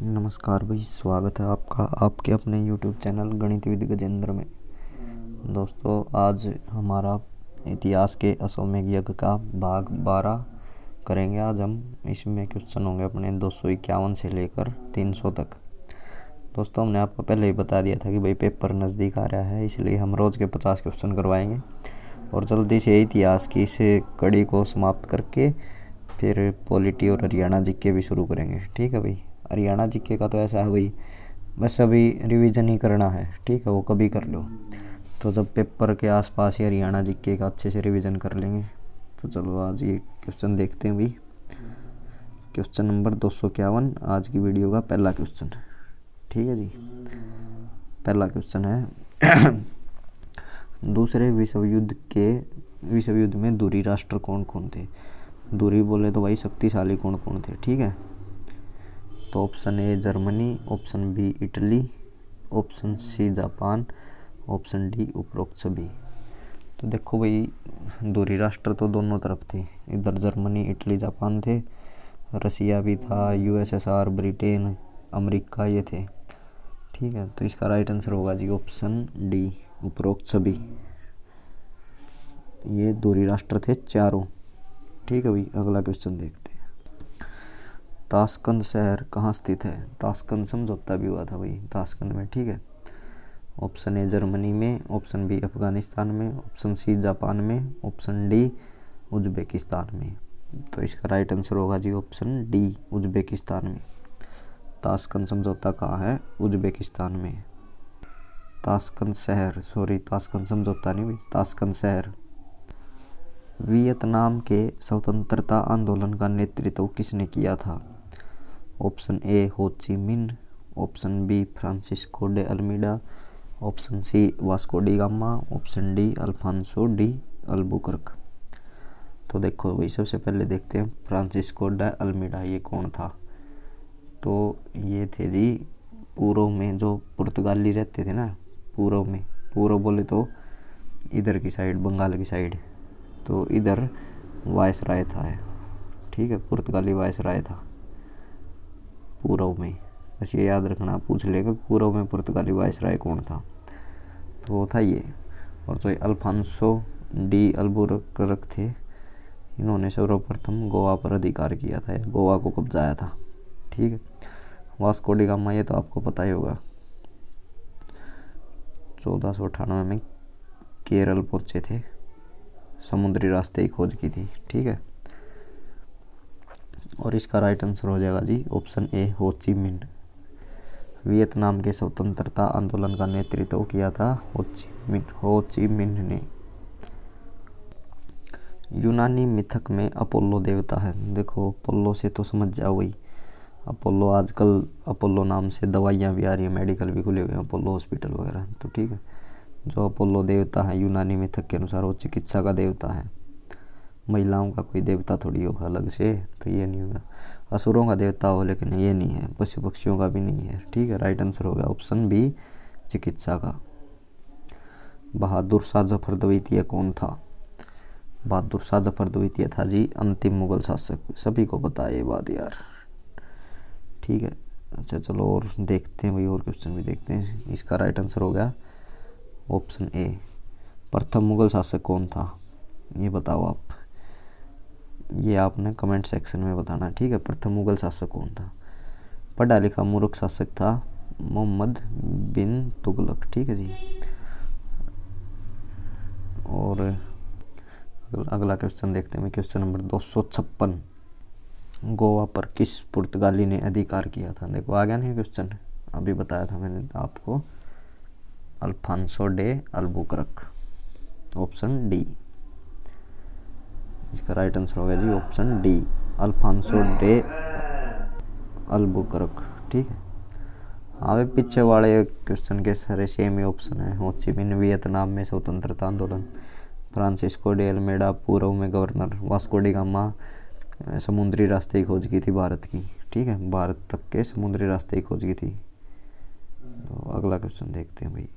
नमस्कार भाई, स्वागत है आपका आपके अपने YouTube चैनल गणित विद गजेंद्र में। दोस्तों, आज हमारा इतिहास के अश्वमेध यज्ञ का भाग 12 करेंगे। आज हम इसमें क्वेश्चन होंगे अपने 251 से लेकर 300 तक। दोस्तों, हमने आपको पहले ही बता दिया था कि भाई पेपर नज़दीक आ रहा है, इसलिए हम रोज़ के 50 क्वेश्चन करवाएंगे और जल्दी से इतिहास की इस कड़ी को समाप्त करके फिर पॉलिटी और हरियाणा जीके भी शुरू करेंगे। ठीक है भाई। हरियाणा जीके का तो ऐसा है भाई, बस अभी रिवीजन ही करना है। ठीक है, वो कभी कर लो, तो जब पेपर के आसपास ही हरियाणा जीके का अच्छे से रिवीजन कर लेंगे। तो चलो आज ये क्वेश्चन देखते हैं भाई। क्वेश्चन नंबर 251 आज की वीडियो का पहला क्वेश्चन। ठीक है जी, पहला क्वेश्चन है दूसरे विश्व युद्ध में दूरी राष्ट्र कौन कौन थे। दूरी बोले तो भाई शक्तिशाली कौन कौन थे। ठीक है, तो option A Germany, option B Italy, option C Japan, option D उपरोक्त सभी। तो देखो भाई, दूरी राष्ट्र तो दोनों तरफ थे, इधर जर्मनी इटली जापान थे, रसिया भी था, यूएसएसआर ब्रिटेन अमेरिका ये थे। ठीक है, तो इसका राइट आंसर होगा जी ऑप्शन डी उपरोक्त सभी। ये दूरी राष्ट्र थे चारों। ठीक है भाई, अगला क्वेश्चन देखते हैं। ताशकंद शहर कहाँ स्थित है। ताशकंद समझौता भी हुआ था भाई ताशकंद में। ठीक है, ऑप्शन ए जर्मनी में, ऑप्शन बी अफगानिस्तान में, ऑप्शन सी जापान में, ऑप्शन डी उज्बेकिस्तान में। तो इसका राइट आंसर होगा जी ऑप्शन डी उज्बेकिस्तान में। ताशकंद समझौता कहाँ है, उज्बेकिस्तान में। ताशकंद समझौता नहीं भाई, ताशकंद शहर। वियतनाम के स्वतंत्रता आंदोलन का नेतृत्व किसने किया था। Option A Ho Chi Minh, option B Francisco de Almeida, option C Vasco da Gama, option D Afonso de Albuquerque. तो देखो भाई, सबसे पहले देखते हैं फ्रांसिस्को डे अल्मीडा ये कौन था। तो ये थे जी पूर्व में जो पुर्तगाली रहते थे ना, पूर्व में, पूर्व बोले तो इधर की साइड, बंगाल की साइड, तो इधर वायसराय था। ठीक है, पुर्तगाली वायसराय था पूर्व में। बस ये याद रखना, पूछ लेगा पूर्व में पुर्तगाली वायसराय कौन था, तो वो था ये। और जो अल्फांसो डी अल्बुकर्क थे, इन्होंने सर्वप्रथम गोवा पर अधिकार किया था, गोवा को कब्जाया था। ठीक है, वास्को डी गामा ये तो आपको पता ही होगा, 1498 में केरल पहुंचे थे, समुद्री रास्ते की खोज की थी। ठीक है, और इसका राइट आंसर हो जाएगा जी option A Ho Chi Minh. Vietnam के स्वतंत्रता आंदोलन का नेतृत्व किया था हो ची मिन्ह ने। यूनानी मिथक में अपोलो देवता है। देखो, अपोलो से तो समझ जाओ वही, अपोलो आजकल अपोलो नाम से दवाइयाँ भी आ रही है, मेडिकल भी खुले हुए हैं, अपोलो हॉस्पिटल वगैरह। तो ठीक है, जो अपोलो देवता है यूनानी मिथक के अनुसार वो चिकित्सा का देवता है। महिलाओं का कोई देवता थोड़ी हो अलग से, तो ये नहीं होगा। असुरों का देवता हो, लेकिन ये नहीं है, पशु पक्षियों का भी नहीं है। ठीक है, राइट आंसर होगा ऑप्शन बी चिकित्सा का। बहादुर शाह जफर द्वितीय कौन था। बहादुर शाह जफर द्वितीय था जी अंतिम मुगल शासक, सभी को पता है ये बात यार। ठीक है, अच्छा चलो और देखते हैं भाई, और क्वेश्चन भी देखते हैं। इसका राइट आंसर हो गया ऑप्शन ए। प्रथम मुगल शासक कौन था, ये बताओ आप, ये आपने कमेंट सेक्शन में बताना। ठीक है, प्रथम मुगल शासक कौन था। पढ़ा लिखा मूर्ख शासक था मोहम्मद बिन तुगलक। ठीक है जी, और अगला क्वेश्चन देखते हैं। क्वेश्चन नंबर 256, गोवा पर किस पुर्तगाली ने अधिकार किया था। देखो आ गया नहीं क्वेश्चन, अभी बताया था मैंने आपको, Afonso de Albuquerque, option D. इसका राइट आंसर होगा जी option D Afonso de Albuquerque. ठीक है, हाँ भाई, पीछे वाले क्वेश्चन के सारे सेम ही ऑप्शन है। हो ची मिन्ह वियतनाम में स्वतंत्रता आंदोलन, फ्रांसिस्को डे अल्मेडा पूर्व में गवर्नर, वास्को डी गामा समुद्री रास्ते की खोज की थी भारत की। ठीक है, भारत तक के समुद्री रास्ते की खोज की थी। तो अगला क्वेश्चन देखते हैं भाई।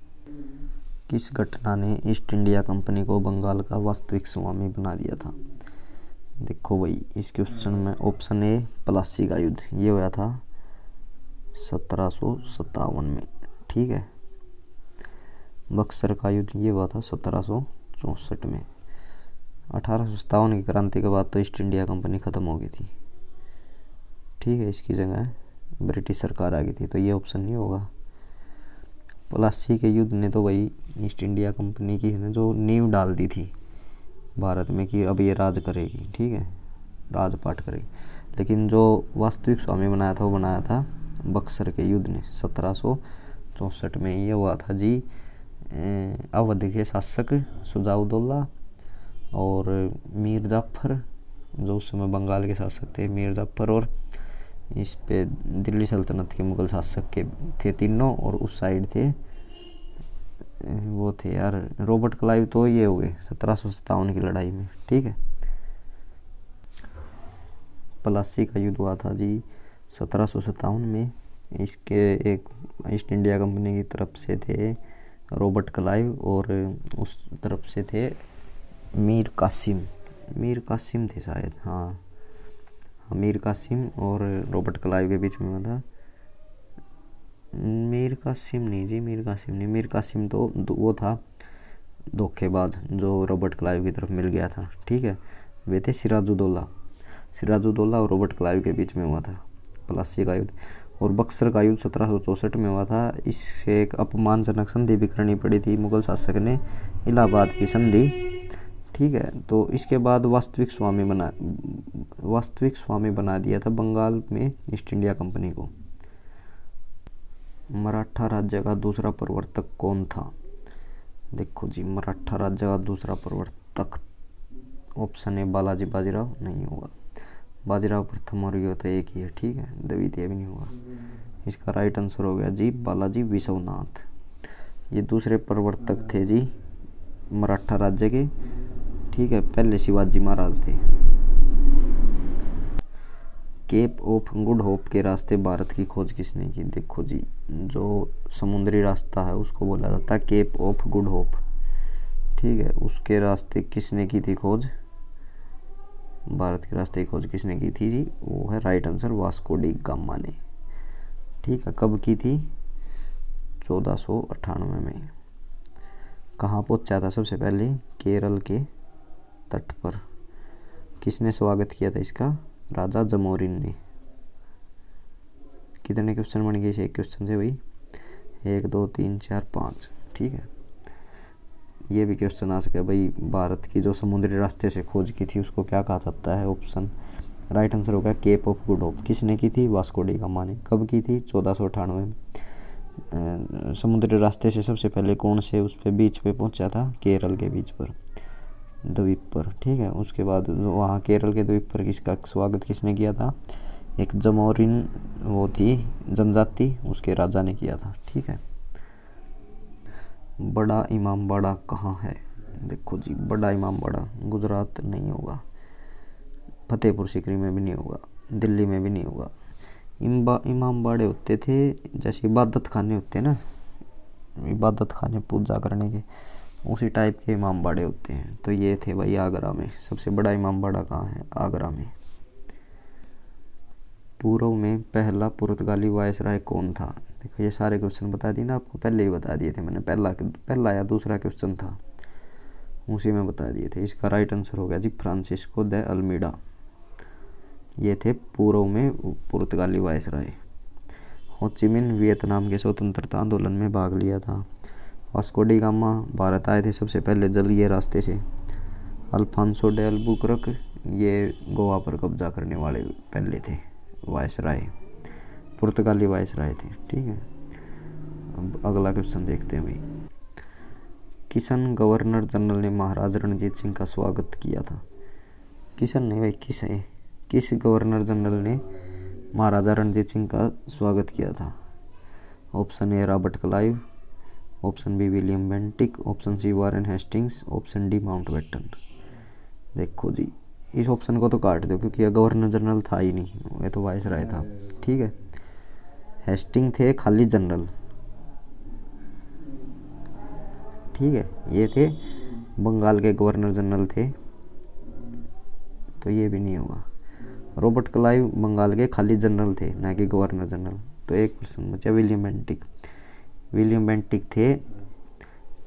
किस घटना ने ईस्ट इंडिया कंपनी को बंगाल का वास्तविक स्वामी बना दिया था। देखो भाई, इस क्वेश्चन में ऑप्शन ए प्लासी का युद्ध, ये हुआ था 1757 में, ठीक है। बक्सर का युद्ध ये हुआ था 1764 में। 1857 की क्रांति के बाद तो ईस्ट इंडिया कंपनी ख़त्म हो गई थी, ठीक है। इसकी जगह ब्रिटिश सरकार आ गई थी, तो ये ऑप्शन नहीं होगा। प्लासी के युद्ध ने तो वही ईस्ट इंडिया कंपनी की है ना, जो नींव डाल दी थी भारत में कि अब ये राज करेगी, ठीक है, राजपाट करेगी। लेकिन जो वास्तविक स्वामी बनाया था वो बनाया था बक्सर के युद्ध ने 1764 में। ये हुआ था जी अवध के शासक शुजाउद्दौला और मीर जाफ़र, जो उस समय बंगाल के शासक थे, मीर जाफ़र, और इस पे दिल्ली सल्तनत के मुगल शासक के थे तीनों, और उस साइड थे वो थे यार रॉबर्ट क्लाइव। तो ये हो गए 1757 की लड़ाई में, ठीक है। प्लासी का युद्ध हुआ था जी 1757 में। इसके एक ईस्ट इंडिया कंपनी की तरफ से थे रॉबर्ट क्लाइव और उस तरफ से थे मीर कासिम थे शायद, हाँ मीर कासिम और रॉबर्ट क्लाइव के बीच में हुआ था। मीर कासिम तो वो था धोखेबाज जो रॉबर्ट क्लाइव की तरफ मिल गया था, ठीक है। वे थे सिराजुद्दौला और रॉबर्ट क्लाइव के बीच में हुआ था प्लासी का युद्ध। और बक्सर का युद्ध 1764 में हुआ था। इससे एक अपमानजनक संधि भी करनी पड़ी थी मुगल शासक ने, इलाहाबाद की संधि, ठीक है। तो इसके बाद वास्तविक स्वामी बना दिया था बंगाल में ईस्ट इंडिया कंपनी को। मराठा राज्य का दूसरा प्रवर्तक कौन था? देखो जी, मराठा राज्य का दूसरा प्रवर्तक ऑप्शन ए बालाजी बाजीराव, नहीं होगा। बाजीराव प्रथम और ये तो एक ही है, ठीक है, द्वितीय भी नहीं होगा। इसका राइट आंसर हो गया जी बालाजी विश्वनाथ। ये दूसरे प्रवर्तक थे जी मराठा राज्य के, ठीक है। पहले शिवाजी महाराज थे। केप ऑफ गुड होप के रास्ते भारत की खोज किसने की? देखो जी, जो समुद्री रास्ता है उसको बोला जाता है केप ऑफ गुड होप, ठीक है। उसके रास्ते किसने की थी खोज? भारत के रास्ते की खोज किसने की थी जी? वो है right answer Vasco da gamma ने, ठीक है। कब की थी? 1498 में। कहाँ पहुंचा था सबसे पहले? केरल के तट पर। किसने स्वागत किया था इसका? राजा जमोरिन ने। कितने क्वेश्चन बन गए इसे एक क्वेश्चन से भाई? 1 2 3 4 5, ठीक है। ये भी क्वेश्चन आ सके भाई, भारत की जो समुद्री रास्ते से खोज की थी उसको क्या कहा जाता है? ऑप्शन राइट आंसर होगा केप ऑफ गुड होप। किसने की थी? वास्को डी गामा ने। कब की थी? 1498 में। समुद्री रास्ते से सबसे पहले कौन से उस पे बीच पे पहुंचा था? केरल के बीच पर, द्वीप पर, ठीक है। उसके बाद वहाँ केरल के द्वीप पर किसका स्वागत किसने किया था? एक जमोरिन वो थी जनजाति, उसके राजा ने किया था, ठीक है। बड़ा इमामबाड़ा कहाँ है? देखो जी, बड़ा इमामबाड़ा गुजरात नहीं होगा, फतेहपुर सीकरी में भी नहीं होगा, दिल्ली में भी नहीं होगा। इमामबाड़े होते थे जैसे इबादत खाने होते हैं ना, इबादत खाने पूजा करने के, उसी टाइप के इमामबाड़े होते हैं। तो ये थे भाई आगरा में। सबसे बड़ा इमामबाड़ा कहाँ है? आगरा में। पूर्व में पहला पुर्तगाली वायसराय कौन था? देखो ये सारे क्वेश्चन बता दिए ना आपको, पहले ही बता दिए थे मैंने। पहला या दूसरा क्वेश्चन था उसी में बता दिए थे। इसका राइट आंसर हो गया जी फ्रांसिस्को द अल्मीडा। ये थे पूर्व में पुर्तगाली वायसराय। हो ची मिन वियतनाम के स्वतंत्रता आंदोलन में भाग लिया था। वास्को डी गामा भारत आए थे सबसे पहले जलीय रास्ते से। अल्फांसो डे अल्बुकर्क ये गोवा पर कब्जा करने वाले पहले थे वायसराय, पुर्तगाली वायसराय थे, ठीक है। अब अगला क्वेश्चन देखते हैं भाई। किसन गवर्नर जनरल ने महाराजा रणजीत सिंह का स्वागत किया था? किसन ने भाई, किस गवर्नर जनरल ने महाराजा रणजीत सिंह का स्वागत किया था? Option A Robert Clive, option B William Bentinck, option C Warren Hastings, option D Mountbatten. देखो जी, इस ऑप्शन को तो काट दो क्योंकि यह गवर्नर जनरल था ही नहीं, ये तो वायसराय था, ठीक है। हेस्टिंग थे खाली जनरल, ठीक है। ये थे बंगाल के गवर्नर जनरल थे, तो ये भी नहीं होगा। रॉबर्ट क्लाइव बंगाल के खाली जनरल थे, ना कि गवर्नर जनरल। तो एक प्रश्न बचा विलियम बेंटिक। विलियम बेंटिक थे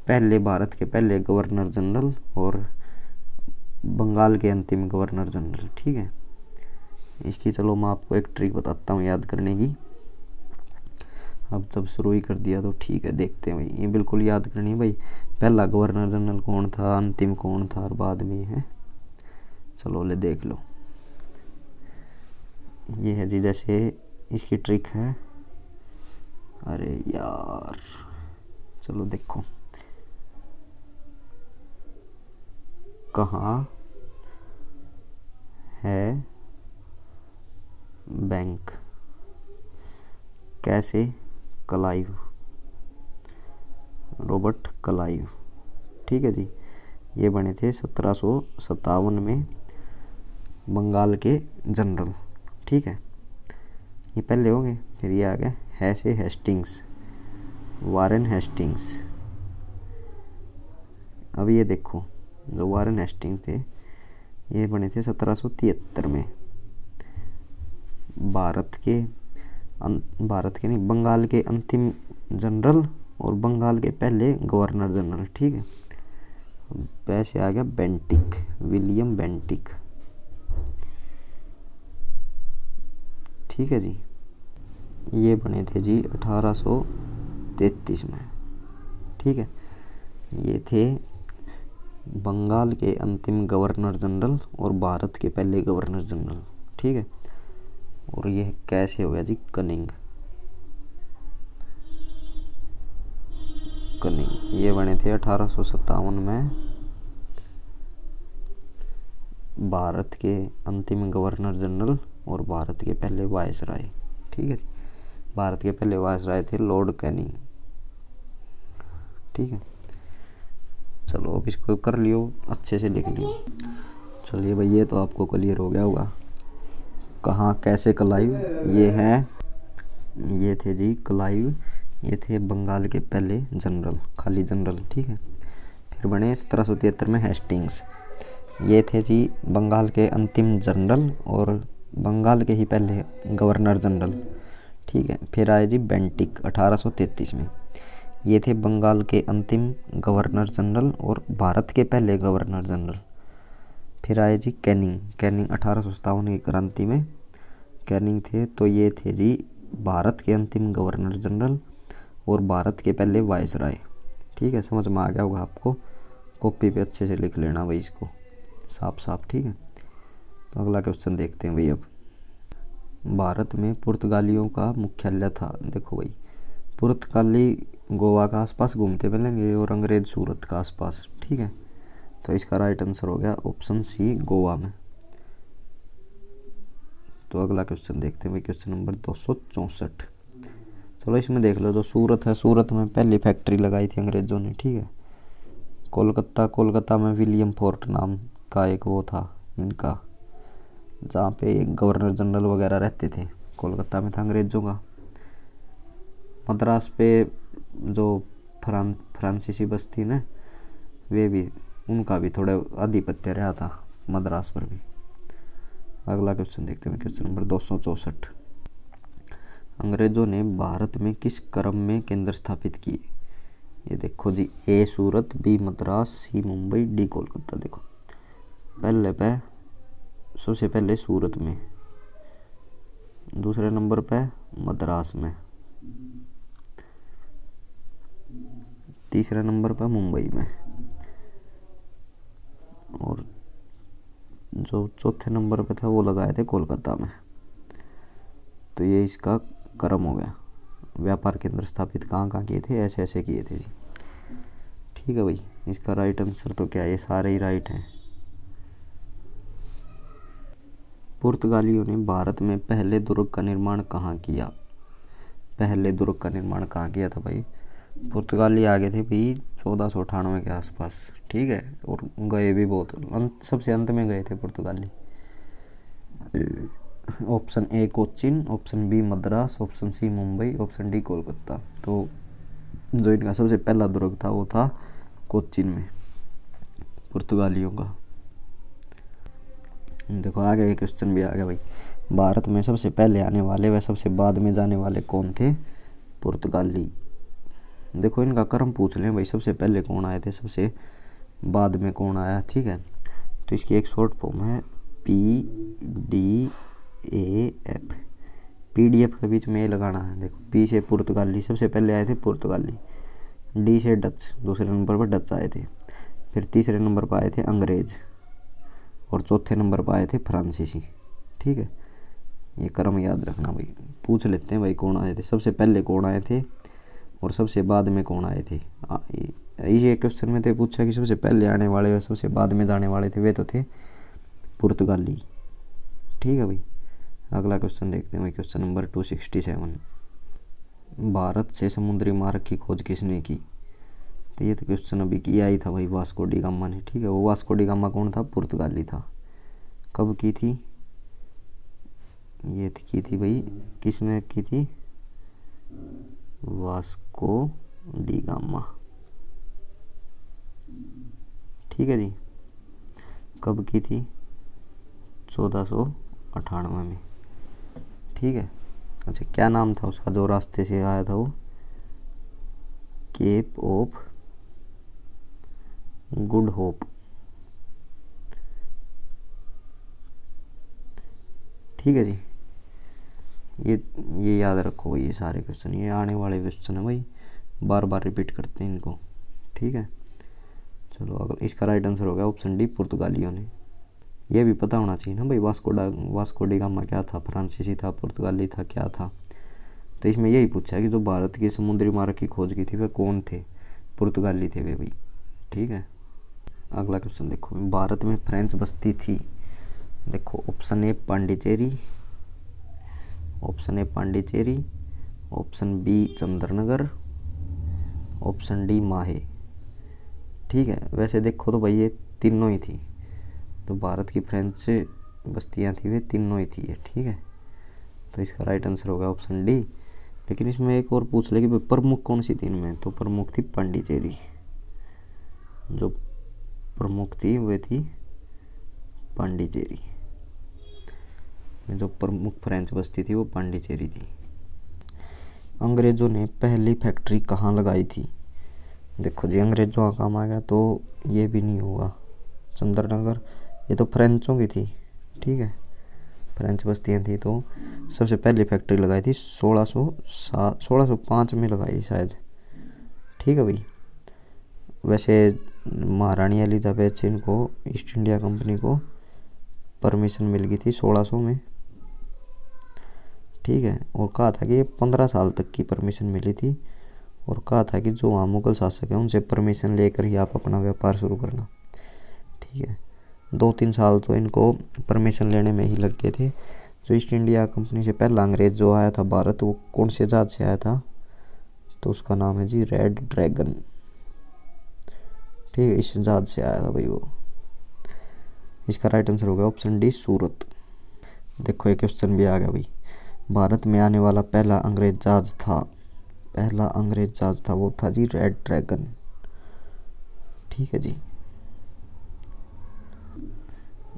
पहले भारत के पहले गवर्नर जनरल और बंगाल के अंतिम गवर्नर जनरल। ठीक है, इसकी चलो मैं आपको एक ट्रिक बताता हूँ याद करने की। अब जब शुरू ही कर दिया तो ठीक है, देखते हैं भाई। ये बिल्कुल याद करनी है भाई, पहला गवर्नर जनरल कौन था, अंतिम कौन था और बाद में है। चलो ले देख लो। ये है जी, जैसे इसकी ट्रिक है। अरे यार चलो देखो, कहाँ है बैंक, कैसे क्लाइव, रॉबर्ट क्लाइव। ठीक है जी, ये बने थे 1757 में बंगाल के जनरल। ठीक है, ये पहले हो गए। फिर ये आ गया हैसे हेस्टिंग्स, वारेन हेस्टिंग्स। अब ये देखो, जो वारेन हेस्टिंग्स थे ये बने थे 1773 में भारत के नहीं, बंगाल के अंतिम जनरल और बंगाल के पहले गवर्नर जनरल। ठीक है, वैसे आ गया बेंटिक, विलियम बेंटिक। ठीक है जी, ये बने थे जी 1833 में। ठीक है, ये थे बंगाल के अंतिम गवर्नर जनरल और भारत के पहले गवर्नर जनरल। ठीक है, और ये कैसे हो गया जी, कनिंग। ये बने थे 1857 में भारत के अंतिम गवर्नर जनरल और भारत के पहले वायसराय। ठीक है, भारत के पहले वायसराय थे लॉर्ड कैनिंग। ठीक है, चलो अब इसको कर लियो, अच्छे से लिख लियो। चलिए भाई, ये तो आपको क्लियर हो गया होगा। कहाँ कैसे क्लाइव, ये थे जी क्लाइव, ये थे बंगाल के पहले जनरल, खाली जनरल। ठीक है, फिर बने 1773 में हेस्टिंग्स, ये थे जी बंगाल के अंतिम जनरल और बंगाल के ही पहले गवर्नर जनरल। ठीक है, फिर आए जी बेंटिक 1833 में, ये थे बंगाल के अंतिम गवर्नर जनरल और भारत के पहले गवर्नर जनरल। फिर आए जी कैनिंग 1857 की क्रांति में कैनिंग थे, तो ये थे जी भारत के अंतिम गवर्नर जनरल और भारत के पहले वायसराय। ठीक है, समझ में आ गया होगा आपको, कॉपी पे अच्छे से लिख लेना भाई इसको साफ साफ। ठीक है, तो अगला क्वेश्चन देखते हैं भाई। अब भारत में पुर्तगालियों का मुख्यालय था। देखो भाई, पुर्तगाली गोवा का आसपास घूमते मिलेंगे और अंग्रेज सूरत का आसपास। ठीक है, तो इसका राइट आंसर हो गया ऑप्शन सी, गोवा में। तो अगला क्वेश्चन देखते हैं भाई, क्वेश्चन नंबर 264। चलो इसमें देख लो, जो सूरत है, सूरत में पहली फैक्ट्री लगाई थी अंग्रेजों ने। ठीक है, कोलकाता में विलियम फोर्ट नाम का एक वो था इनका, जहाँ पे गवर्नर जनरल वगैरह रहते थे, कोलकाता में था अंग्रेजों का। मद्रास पे जो फ्रांसीसी बस्ती ने, वे भी, उनका भी थोड़ा आधिपत्य रहा था मद्रास पर भी। अगला क्वेश्चन देखते हैं, क्वेश्चन नंबर 264। अंग्रेजों ने भारत में किस क्रम में केंद्र स्थापित किए। ये देखो जी, ए सूरत, बी मद्रास, सी मुंबई, डी कोलकाता। देखो सबसे पहले सूरत में, दूसरे नंबर पे मद्रास में, तीसरे नंबर पे मुंबई में, और जो चौथे नंबर पे था वो लगाए थे कोलकाता में। तो ये इसका क्रम हो गया। व्यापार केंद्र स्थापित कहाँ कहाँ किए थे, ऐसे ऐसे किए थे जी। ठीक है भाई, इसका राइट आंसर तो क्या है, ये सारे ही राइट हैं। पुर्तगालियों ने भारत में पहले दुर्ग का निर्माण कहाँ किया। पहले दुर्ग का निर्माण कहाँ किया था भाई, पुर्तगाली आ गए थे भाई 1498 के आसपास। ठीक है, और गए भी बहुत सबसे अंत में गए थे पुर्तगाली। Option A Cochin, option B Madras, option C Mumbai, option D Kolkata. तो जो इनका सबसे पहला दुर्ग था वो था कोचीन में, पुर्तगालियों का। देखो आ गया, क्वेश्चन भी आ गया भाई। भारत में सबसे पहले आने वाले व सबसे बाद में जाने वाले कौन थे? पुर्तगाली। देखो इनका क्रम पूछ लें भाई, सबसे पहले कौन आए थे, सबसे बाद में कौन आया, ठीक है। तो इसकी एक शॉर्ट फॉर्म है PDAF। PDF के बीच में ये लगाना है। देखो P से पुर्तगाली, सबसे पहले आए थे पुर्तगाली। D से डच, दूसरे नंबर पर डच आए थे। फिर तीसरे नंबर पर आए थे अंग्रेज और चौथे नंबर पर आए थे फ्रांसीसी, ठीक है। ये क्रम याद रखना भाई। पूछ लेते हैं भाई कौन आए थे, सबसे पहले कौन आए थे और सबसे बाद में कौन आए थे। ये क्वेश्चन में तो पूछा कि सबसे पहले आने वाले और सबसे बाद में जाने वाले थे, वे तो थे पुर्तगाली, ठीक है भाई। अगला क्वेश्चन देखते हैं भाई, क्वेश्चन नंबर 267। भारत से समुद्री मार्ग की खोज किसने की? तो ये तो क्वेश्चन अभी किया ही था भाई, वास्को डी गामा ने, ठीक है। वो वास्को डी गामा कौन था? पुर्तगाली था। कब की थी? ये की थी भाई, किसने की थी? वास्को डी गामा, ठीक है जी। कब की थी? 1498 में, ठीक है। अच्छा, क्या नाम था उसका जो रास्ते से आया था? वो केप ऑफ गुड होप, ठीक है जी। ये याद रखो भाई, ये सारे क्वेश्चन, ये आने वाले क्वेश्चन है भाई, बार बार रिपीट करते हैं इनको, ठीक है। चलो अगर इसका राइट आंसर हो गया ऑप्शन डी, पुर्तगालियों ने। ये भी पता होना चाहिए ना भाई, वास्को डी गामा क्या था? फ्रांसीसी था, पुर्तगाली था, क्या था? तो इसमें यही पूछा है कि जो भारत के समुद्री मार्ग की खोज की थी वे कौन थे? पुर्तगाली थे वे भाई, ठीक है। अगला क्वेश्चन देखो, भारत में फ्रेंच बस्ती थी। देखो option A Pondicherry, option A Pondicherry, option B Chandernagore, option D Mahe, ठीक है। वैसे देखो तो भाई ये तीनों ही थी, तो भारत की फ्रेंच बस्तियां थी वे तीनों ही थी ये, ठीक है। तो इसका राइट आंसर होगा ऑप्शन डी। लेकिन इसमें एक और पूछ ले कि भाई प्रमुख कौन सी थी इनमें, तो प्रमुख थी पांडिचेरी। जो प्रमुख थी वे थी पांडिचेरी, जो प्रमुख फ्रेंच बस्ती थी वो पांडिचेरी थी। अंग्रेजों ने पहली फैक्ट्री कहाँ लगाई थी? देखो जी, अंग्रेजों का काम आ गया तो ये भी नहीं होगा, चंद्रनगर, ये तो फ्रेंचों की थी, ठीक है। फ्रेंच बस्तियाँ थी, तो सबसे पहली फैक्ट्री लगाई थी 1605 में लगाई शायद, ठीक है भाई। वैसे महारानी एलिजाबेथ से इनको ईस्ट इंडिया कंपनी को परमिशन मिल गई थी 1600 में, ठीक है। और कहा था कि ये 15 साल तक की परमिशन मिली थी, और कहा था कि जो वहाँ मुगल शासक हैं उनसे परमिशन लेकर ही आप अपना व्यापार शुरू करना, ठीक है। 2-3 साल तो इनको परमिशन लेने में ही लग गए थे। जो ईस्ट इंडिया कंपनी से पहला अंग्रेज जो आया था भारत, वो कौन से जहाज से आया था? तो उसका नाम है जी रेड ड्रैगन, ठीक है। इस जहाज से आया था भाई वो। इसका राइट आंसर होगा ऑप्शन डी, सूरत। देखो एक क्वेश्चन भी आ गया भाई, भारत में आने वाला पहला अंग्रेज जहाज था, वो था जी रेड ड्रैगन, ठीक है जी।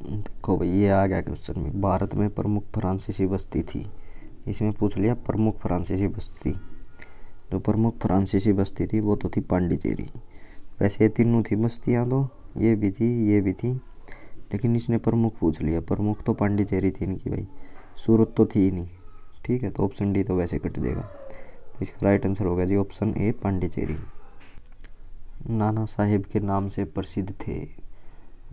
देखो भाई ये आ गया क्वेश्चन में, भारत में प्रमुख फ्रांसीसी बस्ती थी। इसमें पूछ लिया प्रमुख फ्रांसीसी बस्ती। जो प्रमुख फ्रांसीसी बस्ती थी वो तो थी पांडिचेरी। वैसे ये तीनों थी बस्तियाँ, तो ये भी थी, ये भी थी, लेकिन इसने प्रमुख पूछ लिया। प्रमुख तो पांडिचेरी थी इनकी भाई, सूरत तो थी ही नहीं, ठीक है। तो ऑप्शन डी तो वैसे कट जाएगा। तो इसका राइट आंसर होगा जी ऑप्शन ए, पांडिचेरी। नाना साहेब के नाम से प्रसिद्ध थे।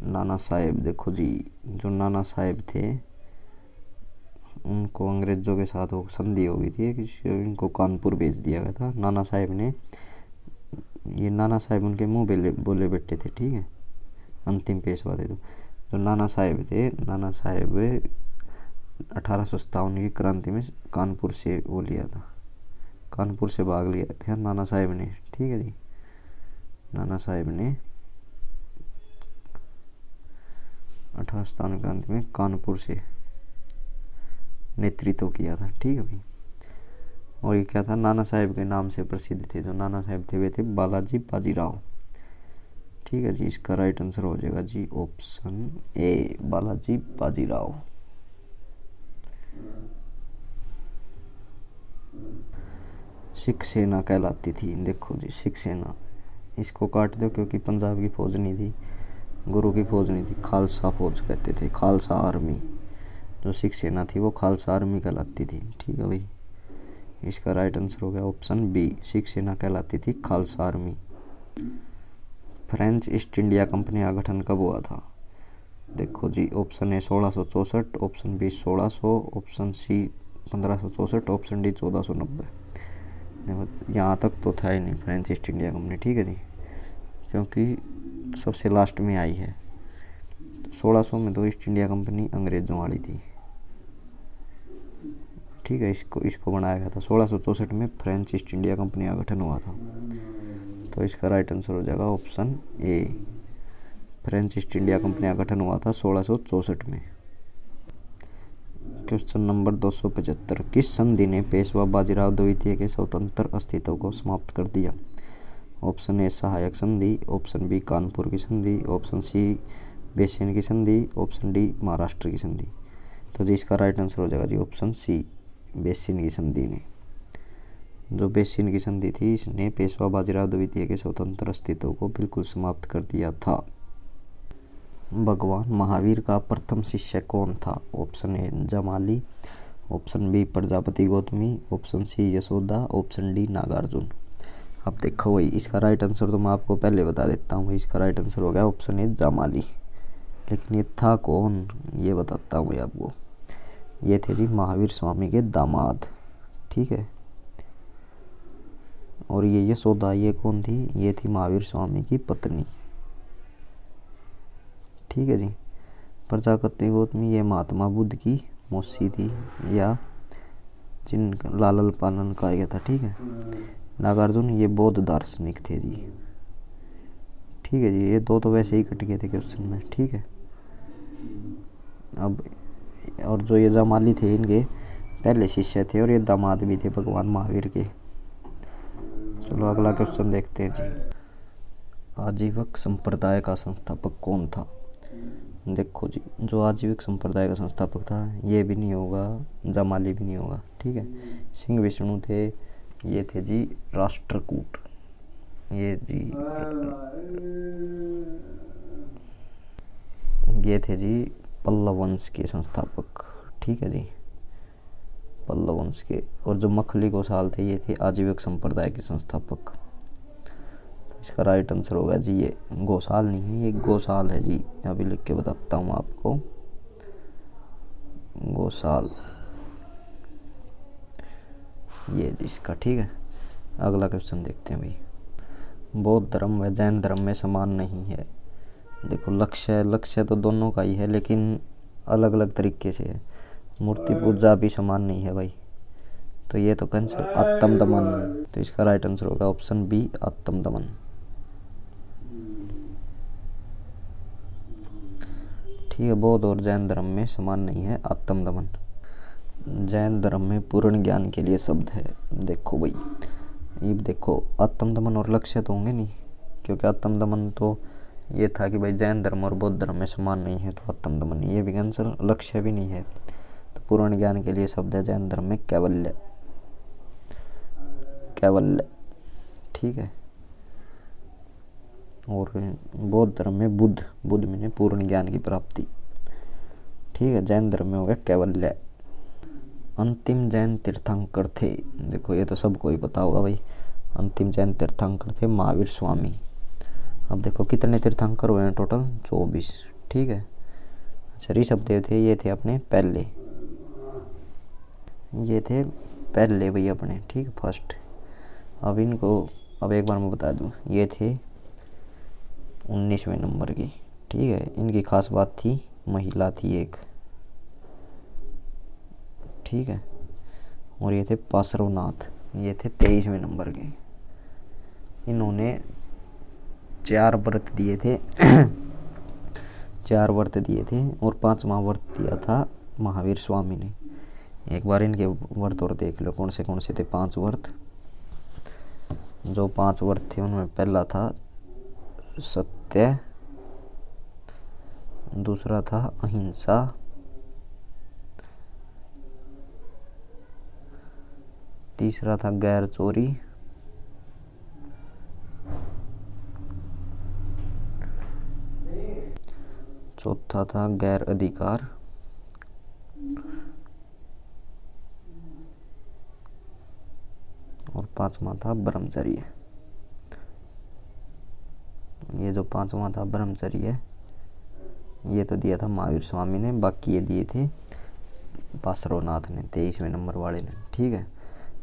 नाना साहेब, देखो जी, जो नाना साहेब थे उनको अंग्रेज़ों के साथ वो संधि हो गई थी कि इनको कानपुर भेज दिया गया था। नाना साहेब ने, ये नाना साहेब उनके मुँह बोले बैठे थे, ठीक है। अंतिम पेशवा थे। तो जो नाना साहेब थे, नाना साहेब 1857 की क्रांति में कानपुर से वो लिया था, कानपुर से भाग लिया था नाना साहेब ने, ठीक है जी। नाना साहेब ने 1857 क्रांति में कानपुर से नेतृत्व किया था, ठीक है भाई। और ये क्या था? नाना साहेब के नाम से प्रसिद्ध थे। जो नाना साहेब थे वे थे बालाजी बाजीराव, ठीक है जी। इसका राइट आंसर हो जाएगा जी ऑप्शन ए, बालाजी बाजीराव। सिख सेना कहलाती थी। देखो जी, सिख सेना, इसको काट दो क्योंकि पंजाब की फौज नहीं थी, गुरु की फौज नहीं थी, खालसा फौज कहते थे, खालसा आर्मी। जो सिख सेना थी वो खालसा आर्मी कहलाती थी। ठीक है भाई, इसका राइट आंसर हो गया ऑप्शन बी, सिख सेना कहलाती थी Khalsa army. French East India company का गठन कब हुआ था? देखो जी, option A 1664, option B 1600, option C 1564, option D 1490। यहाँ तक तो था ही नहीं फ्रेंच ईस्ट इंडिया कंपनी। ठीक है जी, क्योंकि सबसे लास्ट में आई है। 1600 में तो ईस्ट इंडिया कंपनी अंग्रेज़ों वाली थी। ठीक है, इसको बनाया गया था 1664 में फ्रेंच ईस्ट इंडिया कंपनी का गठन हुआ था। तो इसका राइट आंसर हो जाएगा option A, French East India company का गठन हुआ था 1664 में। क्वेश्चन नंबर 275, किस संधि ने पेशवा बाजीराव द्वितीय के स्वतंत्र अस्तित्व को समाप्त कर दिया? ऑप्शन ए सहायक संधि, ऑप्शन बी कानपुर की संधि, ऑप्शन सी बेसिन की संधि, ऑप्शन डी महाराष्ट्र की संधि। तो जी इसका राइट आंसर हो जाएगा जी ऑप्शन सी, बेसिन की संधि ने। जो बेसिन की संधि थी, इसने पेशवा बाजीराव द्वितीय के स्वतंत्र अस्तित्व को बिल्कुल समाप्त कर दिया था। भगवान महावीर का प्रथम शिष्य कौन था? Option A Jamali, option B Prajapati Gautami, option C Yashoda, option D Nagarjuna. अब देखो भाई, इसका राइट आंसर तो मैं आपको पहले बता देता हूँ भाई, इसका राइट आंसर हो गया ऑप्शन ए जमाली। लेकिन ये था कौन, ये बताता हूँ भाई आपको। ये थे जी महावीर स्वामी के दामाद। ठीक है, और ये यशोदा, ये कौन थी? ये थी महावीर स्वामी की पत्नी। ठीक है जी, प्रजापति गौतमी ये महात्मा बुद्ध की मौसी थी, या जिनका लालन पालन कहा गया था। ठीक है, नागार्जुन ये बौद्ध दार्शनिक थे जी। ठीक है जी, ये दो तो वैसे ही कट गए थे क्वेश्चन में। ठीक है, अब और जो ये जमाली थे, इनके पहले शिष्य थे और ये दामाद भी थे भगवान महावीर के। चलो अगला क्वेश्चन देखते हैं जी। आजीवक संप्रदाय का संस्थापक कौन था? देखो जी, जो आजीविक संप्रदाय का संस्थापक था, ये भी नहीं होगा, जमाली भी नहीं होगा। ठीक है, सिंह विष्णु थे, ये थे जी राष्ट्रकूट। ये थे जी पल्लव वंश के संस्थापक। ठीक है जी, पल्लव वंश के। और जो मखली गोसाल थे, ये थे आजीविक संप्रदाय के संस्थापक। इसका राइट आंसर होगा जी, ये गोसाल नहीं है, ये गोसाल है जी। अभी लिख के बताता हूँ आपको, गोसाल ये जी इसका। ठीक है, अगला क्वेश्चन देखते हैं भाई। बौद्ध धर्म व जैन धर्म में समान नहीं है। देखो, लक्ष्य तो दोनों का ही है, लेकिन अलग अलग तरीके से है। मूर्ति पूजा भी समान नहीं है भाई, तो ये तो कैंसिल। आत्म दमन, तो इसका राइट आंसर होगा ऑप्शन बी, आत्म दमन। ठीक है, बौद्ध और जैन धर्म में समान नहीं है आत्म दमन। जैन धर्म में पूर्ण ज्ञान के लिए शब्द है। देखो भाई, ये देखो, आत्म दमन और लक्ष्य तो होंगे नहीं, क्योंकि आत्म दमन तो ये था कि भाई जैन धर्म और बौद्ध धर्म में समान नहीं है, तो आत्म दमन ये भी कैंसिल। लक्ष्य भी नहीं है, तो पूर्ण ज्ञान के लिए शब्द है जैन धर्म में कैवल्य, कैवल्य। ठीक है, और बौद्ध धर्म में बुद्ध में पूर्ण ज्ञान की प्राप्ति। ठीक है, जैन धर्म में हो गया कैवल्य। अंतिम जैन तीर्थंकर थे। देखो, ये तो सबको ही पता होगा भाई, अंतिम जैन तीर्थंकर थे महावीर स्वामी। अब देखो कितने तीर्थंकर हुए हैं टोटल, 24। ठीक है, अच्छा, ऋषभदेव थे, ये थे अपने पहले, ये थे पहले भाई अपने। ठीक, फर्स्ट। अब इनको अब एक बार मैं बता दूं, ये थे 19वें नंबर की। ठीक है, इनकी खास बात थी, महिला थी एक। ठीक है, और ये थे पार्श्वनाथ, ये थे 23वें नंबर के। इन्होंने 4 व्रत दिए थे 4 व्रत दिए थे, और 5वां व्रत दिया था महावीर स्वामी ने। एक बार इनके व्रत और देख लो, कौन से थे 5 व्रत। जो 5 व्रत थे उनमें पहला था सत्य, दूसरा था अहिंसा, तीसरा था गैर चोरी, चौथा था गैर अधिकार, और पांचवा था ब्रह्मचर्य। ये जो पांचवा था ब्रह्मचर्य, ये तो दिया था महावीर स्वामी ने, बाकी ये दिए थे पार्श्वनाथ ने 23वें नंबर वाले ने। ठीक है,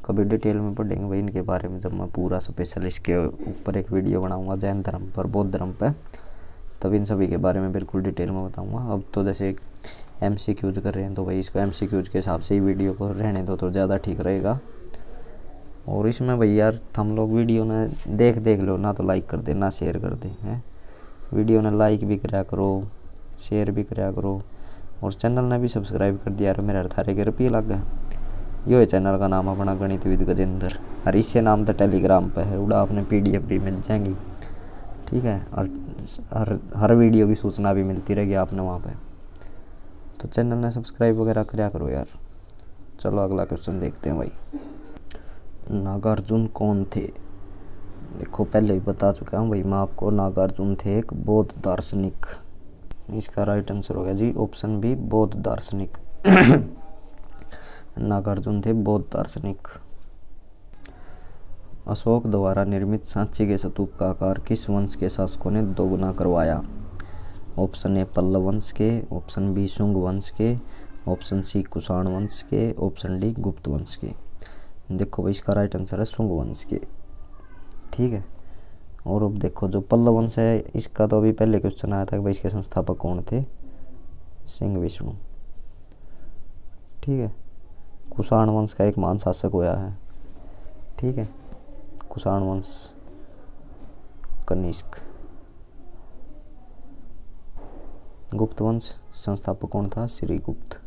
कभी डिटेल में पढ़ेंगे भाई इनके बारे में, जब मैं पूरा स्पेशल इसके ऊपर एक वीडियो बनाऊंगा जैन धर्म पर, बौद्ध धर्म पर, तब इन सभी के बारे में बिल्कुल डिटेल में बताऊंगा। अब तो जैसे MCQs कर रहे हैं तो भाई इसको MCQs के हिसाब से ही वीडियो को रहने दो तो ज़्यादा ठीक रहेगा। और इसमें भाई यार हम लोग वीडियो ने देख लो ना, तो लाइक कर दे ना शेयर कर दे हैं, वीडियो ने लाइक भी कराया करो, शेयर भी कराया करो, और चैनल ने भी सब्सक्राइब कर दिया यार, मेरे 18 रुपये लग गए। यो है चैनल का नाम अपना गणितविद गजेंद्र, और इससे नाम तो टेलीग्राम पे है, उड़ा आपने PDF भी मिल जाएंगी। ठीक है, और हर वीडियो की सूचना भी मिलती रहेगी आपने वहाँ पे, तो चैनल ने सब्सक्राइब वगैरह कराया करो यार। चलो अगला क्वेश्चन देखते हैं भाई। नागार्जुन कौन थे? देखो पहले भी बता चुका हूँ भाई मैं आपको, नागार्जुन थे एक बौद्ध दार्शनिक। इसका राइट आंसर हो गया जी ऑप्शन बी, बौद्ध दार्शनिक। नागार्जुन थे बौद्ध दार्शनिक। अशोक द्वारा निर्मित सांची के स्तूप का आकार किस वंश के शासकों ने दोगुना करवाया? ऑप्शन ए पल्लव वंश के, ऑप्शन बी शुंग वंश के, ऑप्शन सी कुषाण वंश के, ऑप्शन डी गुप्त वंश के। देखो भाई इसका राइट आंसर है शुंग वंश के। ठीक है, और अब देखो जो पल्लव वंश है, इसका तो अभी पहले क्वेश्चन आया था कि भाई इसके संस्थापक कौन थे? सिंह विष्णु। ठीक है, कुषाण वंश का एक महान शासक हुआ है। ठीक है, कुषाण वंश कनिष्क। गुप्त वंश संस्थापक कौन था? श्रीगुप्त।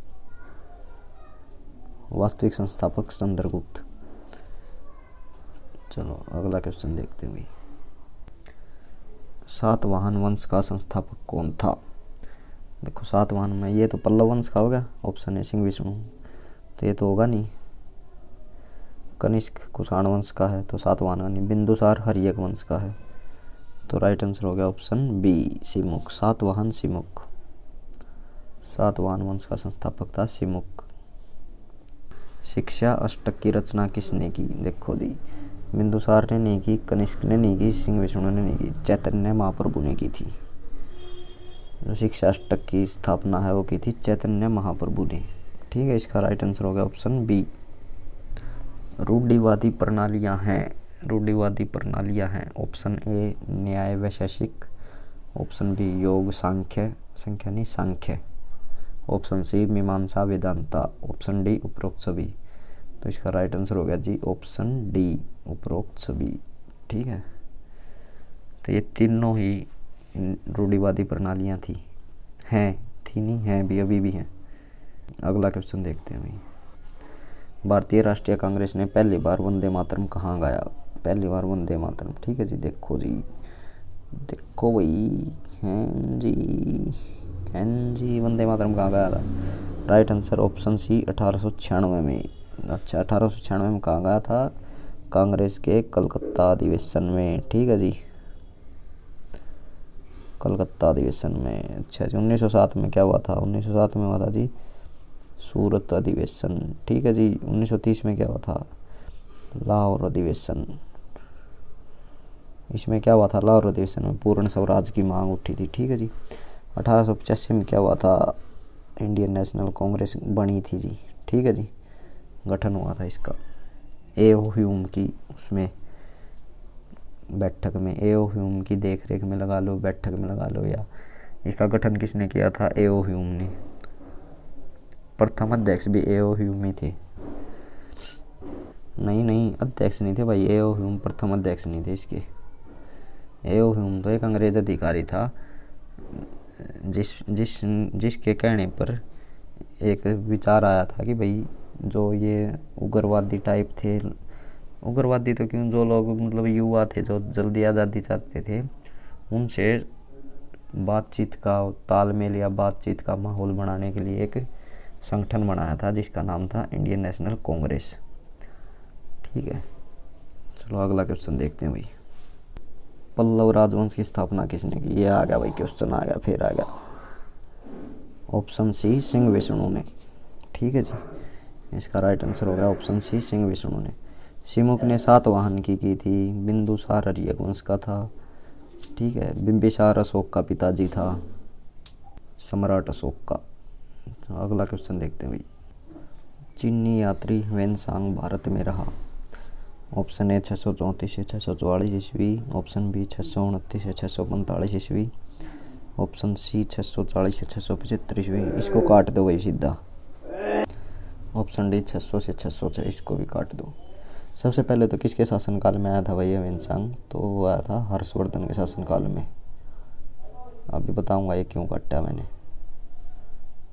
वास्तविक संस्थापक चंद्रगुप्त। चलो अगला क्वेश्चन देखते हैं भाई। सातवाहन वंश का संस्थापक कौन था? देखो सातवाहन में ये तो पल्लव वंश का होगा, ऑप्शन है सिंह विष्णु, तो ये तो होगा नहीं। कनिष्क कुषाण वंश का है तो सातवाहन का नहीं। बिंदुसार हर्यक वंश का है, तो राइट आंसर हो गया ऑप्शन बी सिमुक, सातवाहन सिमुक। सातवाहन वंश का संस्थापक था सिमुक। शिक्षा अष्टक की रचना किसने की? देखो जी बिंदुसार ने नहीं की, कनिष्क ने नहीं की, सिंह विष्णु ने नहीं की, चैतन्य महाप्रभु ने की थी। जो शिक्षा अष्टक की स्थापना है वो की थी चैतन्य महाप्रभु ने। ठीक है, इसका राइट आंसर हो गया ऑप्शन बी। रूढ़िवादी प्रणालियां हैं, रूढ़िवादी प्रणालियां हैं। ऑप्शन ए न्याय वैशेषिक, ऑप्शन बी योग सांख्य, संख्या नहीं सांख्य, ऑप्शन सी मीमांसा वेदांता, ऑप्शन डी उपरोक्त सभी। तो इसका राइट आंसर हो गया जी ऑप्शन डी उपरोक्त सभी। ठीक है, तो ये तीनों ही रूढ़िवादी प्रणालियां थी, थी नहीं है भी, अभी भी हैं। अगला क्वेश्चन देखते हैं भाई। भारतीय राष्ट्रीय कांग्रेस ने पहली बार वंदे मातरम कहाँ गाया? पहली बार वंदे मातरम। ठीक है जी, देखो भाई हैं जी वंदे मातरम कहाँ गाया था? राइट आंसर ऑप्शन सी 1896 में। अच्छा 1896 में कहाँ गाया था? कांग्रेस के कलकत्ता अधिवेशन में। ठीक है जी, कलकत्ता अधिवेशन में। अच्छा जी, 1907 में क्या हुआ था? 1907 में हुआ था जी सूरत अधिवेशन। ठीक है जी, 1930 में क्या हुआ था? लाहौर अधिवेशन। इसमें क्या हुआ था? लाहौर अधिवेशन में पूर्ण स्वराज की मांग उठी थी। ठीक है जी, 1885 में क्या हुआ था? इंडियन नेशनल कांग्रेस बनी थी जी। ठीक है जी, गठन हुआ था इसका ए.ओ. ह्यूम की उसमें बैठक में, ए.ओ. ह्यूम की देख रेख में लगा लो, बैठक में लगा लो, या इसका गठन किसने किया था? ए.ओ. ह्यूम ने। प्रथम अध्यक्ष भी ए.ओ. ह्यूम ही थे। नहीं अध्यक्ष नहीं थे भाई, ए.ओ. ह्यूम प्रथम अध्यक्ष नहीं थे इसके। ए.ओ. ह्यूम तो एक अंग्रेज अधिकारी था जिसके कहने पर एक विचार आया था कि भाई जो ये उग्रवादी टाइप थे, उग्रवादी तो क्यों, जो लोग मतलब युवा थे जो जल्दी आज़ादी चाहते थे, उनसे बातचीत का तालमेल या बातचीत का माहौल बनाने के लिए एक संगठन बनाया था जिसका नाम था इंडियन नेशनल कांग्रेस। ठीक है, चलो अगला क्वेश्चन देखते हैं भाई। पल्लव राजवंश की स्थापना किसने की? ये आ गया भाई, क्वेश्चन आ गया, फिर आ गया। ऑप्शन सी सिंह विष्णु ने। ठीक है जी, इसका राइट आंसर हो गया ऑप्शन सी सिंह विष्णु ने। सिमुक ने सातवाहन की थी। बिंदुसार आर्य वंश का था। ठीक है, बिंबिसार अशोक का पिताजी था, सम्राट अशोक का। तो अगला क्वेश्चन देखते हैं भाई। चीनी यात्री ह्वेनसांग भारत में रहा। ऑप्शन ए 634 से 644 ईस्वी, ऑप्शन बी 629 से 645 ईस्वी, ऑप्शन सी 640 से 675 ईस्वी। इसको काट दो भाई सीधा। ऑप्शन डी 600 से 606, इसको भी काट दो। सबसे पहले तो किसके शासनकाल में आया था भाई ह्वेनसांग? तो वो आया था हर्षवर्धन के शासनकाल में। अभी बताऊंगा ये क्यों काटा मैंने।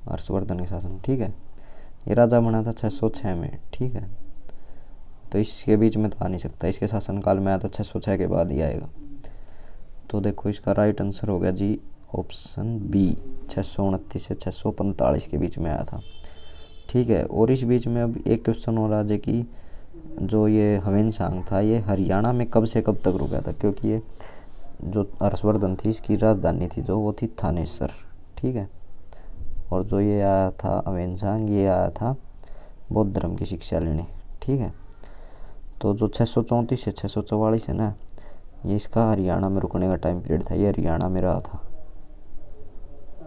हर्षवर्धन के शासन, ठीक है। ये राजा बना था 606 में। ठीक है, तो इसके बीच में तो आ नहीं सकता, इसके शासनकाल में आया तो 606 के बाद ही आएगा। तो देखो इसका राइट आंसर हो गया जी ऑप्शन बी, 629 से 645 के बीच में आया था। ठीक है, और इस बीच में अब एक क्वेश्चन हो रहा है कि जो ये ह्वेनसांग था ये हरियाणा में कब से कब तक रुका था, क्योंकि ये जो हर्षवर्धन थी इसकी राजधानी थी जो वो थी थानेसर। ठीक है, और जो ये आया था ह्वेनसांग ये आया था बौद्ध धर्म की शिक्षा लेने। ठीक है, तो जो 634 से 644 है ना, ये इसका हरियाणा में रुकने का टाइम पीरियड था, ये हरियाणा में रहा था।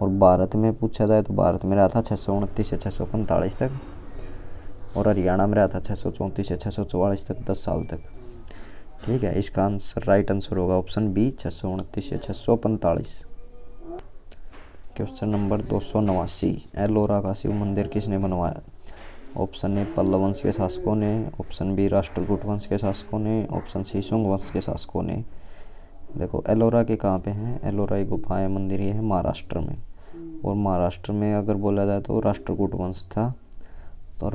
और भारत में पूछा जाए तो भारत में रहा था 629 से 645 तक, और हरियाणा में रहा था 634 से 644 तक, 10 साल तक। ठीक है, इसका आंसर राइट आंसर होगा ऑप्शन बी, 629 से 645। क्वेश्चन नंबर 289, एलोरा का शिव मंदिर किसने बनवाया? ऑप्शन ए पल्लव वंश के शासकों ने, ऑप्शन बी राष्ट्रकूट वंश के शासकों ने, ऑप्शन सी शुंग वंश के शासकों ने। देखो एलोरा के कहाँ पे हैं? एलोरा गुफाएं मंदिर ये है महाराष्ट्र में, और महाराष्ट्र में अगर बोला जाए तो राष्ट्रकूट वंश था। तो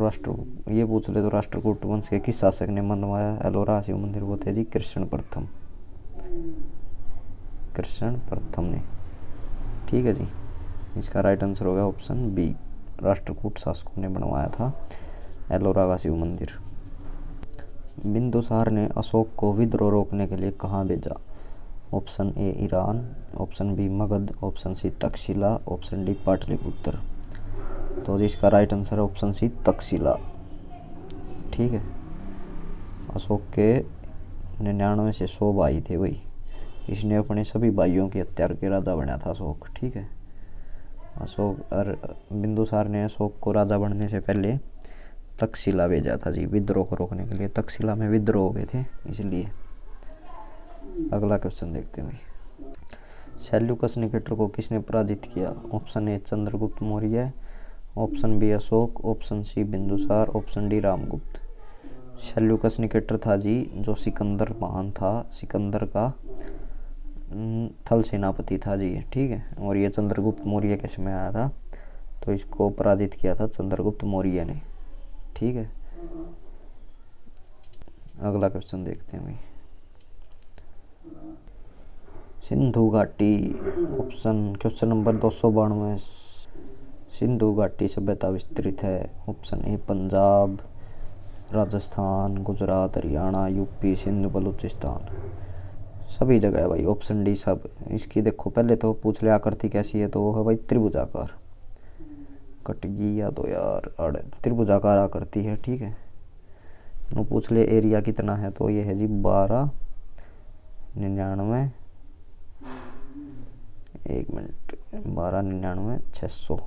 ये पूछ ले तो राष्ट्रकूट वंश के किस शासक ने बनवाया एलोरा शिव मंदिर? वो थे जी कृष्ण प्रथम, कृष्ण प्रथम ने। ठीक है जी, इसका राइट आंसर होगा ऑप्शन बी, राष्ट्रकूट शासकों ने बनवाया था एलोरा का शिव मंदिर। बिंदुसार ने अशोक को विद्रोह रोकने के लिए कहाँ भेजा? Option A Iran, option B Magadh, option C Taxila, option D Pataliputra. तो इसका राइट आंसर है ऑप्शन सी तक्षशिला। ठीक है, अशोक के 99 से 100 भाई थे भाई, इसने अपने सभी भाइयों की हत्या करके राजा बना था अशोक। ठीक है, अशोक और बिंदुसार ने अशोक को राजा बनने से पहले तक्षशिला भेजा था जी, विद्रोह को रोकने के लिए। तक्षशिला में विद्रोह हो गए थे इसलिए। अगला क्वेश्चन देखते हैं भाई। सेल्यूकस निकेटर को किसने पराजित किया? Option A Chandragupta Maurya, option B Ashok, option C Bindusar, option D Ramgupta. Seleucus Nicator था जी जो सिकंदर महान था, सिकंदर का थल सेनापति था जी। ठीक है, और ये चंद्रगुप्त मौर्य के समय आया था, तो इसको पराजित किया था चंद्रगुप्त मौर्य ने। ठीक है, अगला क्वेश्चन देखते हैं भाई। सिंधु घाटी, ऑप्शन क्वेश्चन नंबर 292, सिंधु घाटी सभ्यता विस्तृत है। Option A Punjab, Rajasthan, Gujarat, Haryana, UP, Sindh, Balochistan. सभी जगह है भाई, ऑप्शन डी सब। इसकी देखो पहले तो पूछ ले आकृति कैसी है, तो वो है भाई त्रिभुजाकार। कट गई या तो यार त्रिभुजाकार आकृति है। ठीक है, नो पूछ ले एरिया कितना है, तो ये है जी 1299, 600